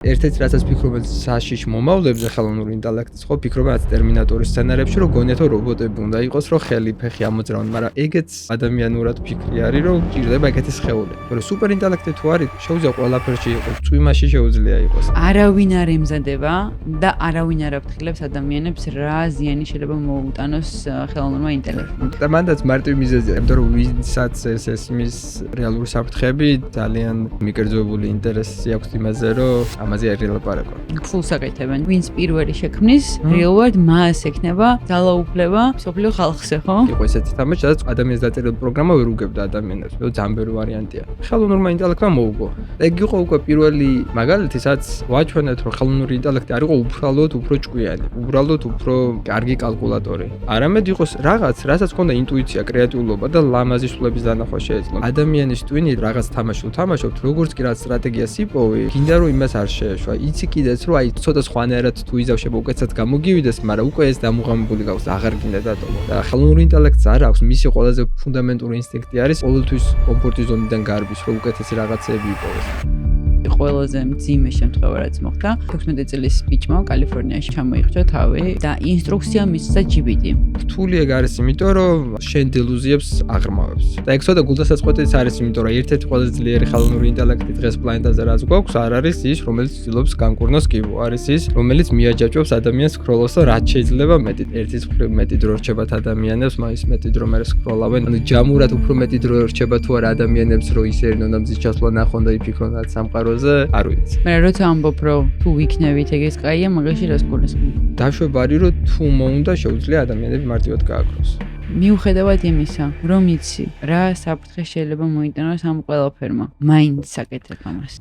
ერთ-ერთი რასაც ფიქრობ საშიშ მომავლებზე ხელოვნური ინტელექტის ხო ფიქრობ რაც ტერმინატორის სცენარებში რომ გონიათ რომ რობოტები უნდა იყოს რომ ხელი ფეხი ამოძრავონ მაგრამ ეგეც ადამიანურად ფიქრი არის რომ ჭირდება ეგეთი სხეული მაგრამ სუპერ ინტელექტი თუ არის შეუძლია ყველაფერში იყოს წვიმაში შეუძლია იყოს არავინ არ ემზადება და არავინ არ აფრთხილებს ადამიანებს რა ზიანი შეიძლება მოუტანოს ხელოვნურმა ინტელექტმა და მანდაც მარტივი მიზეზია იმიტომ რომ ვინცაც ესმის რეალური საფრთხეები ძალიან მიკერძოებული ინტერესი აქვს იმაზე რომ ამაზე არ ელაპარაკო. ფულს აკეთებენ. ვინც პირველი შექმნის, რეალურად მას ექნება ძალაუფლება მსოფლიო ხალხზე, ხო? იყო ესეთი თამაში, სადაც ადამიანის დაწერილი პროგრამა ვერ უგებდა ადამიანებს. ძალიან ბევრი ვარიანტია. ხელოვნურმა ინტელექტმა მოუგო. ეგ იყო უკვე პირველი მაგალითი, სადაც ვაჩვენეთ, რომ ხელოვნური ინტელექტი არ იყო უბრალოდ უფრო ჭკვიანი, უბრალოდ უფრო კარგი კალკულატორი. არამედ იყოს რაღაც, რასაც ჰქონდა ინტუიცია, კრეატიულობა და ლამაზი სულების დანახვა შეეძლო. ადამიანის ტვინი რაღაც თამაში უთამაშობთ, როგორც კი რაც სტრატეგიას იპოვი, გინდა რომ იმას არ შეეშვა. იცი კიდეც რომ აი ცოტა სხვანაირად თუ იზავშება უკეთესად გამოგივიდეს, მაგრამ უკვე ეს დამუღამებული გავს, აღარ გინდა დატოვო. და ხელოვნური ინტელექტს არ აქვს, მისი ყველაზე ფუნდამენტური ინსტინქტი არის ყოველთვის კომფორტის ზონიდან გარბის, რომ უკეთესი რაღაცები იპოვოს. ყველაზე მძიმე შემთხვევა რაც მოხდა 16 წლის ბიჭმა კალიფორნიაში ჩამოიხვდა თავი და ინსტრუქცია მისცა GPT. რთული ეგ არის იმიტომ რომ შენ დილუზიებს აღრმავებს. და ეგ ცოტა გულდასაწყვეტიც არის იმიტომ რომ ერთ-ერთი ყველაზე ძლიერი ხელოვნური ინტელექტი დღეს პლანეტაზე რაც გვაქვს არ არის ის რომელიც ცდილობს განკურნოს კიბო, არის ის რომელიც მიაჯაჭვებს ადამიანს სკროლოს და რაც შეიძლება მეტი ერთის მხრივ მეტი დრო რჩებათ ადამიანებს, მაინც მეტი დრო მე სკროლავენ. ანუ ჯამურად უფრო მეტი დრო რჩება თუ არა ადამიანებს რომ ისერნო და მზის ჩასვლა ნახონ და იფიქრონ რაც სამყაროზე არ ვიცი. მე როცა ამბობ რომ თუ ვიქნებით ეგეც კაია, მაგაში რას გულისხმობ? დაშვება არის რომ თუ მოუნდა შეუძლია ადამიანები მარტივად გააკროს. მიუხედავად იმისა, რომ იცი რა საფრთხე შეიძლება მოიტანოს ამ ყველაფერმა, მაინც აკეთებ ამას.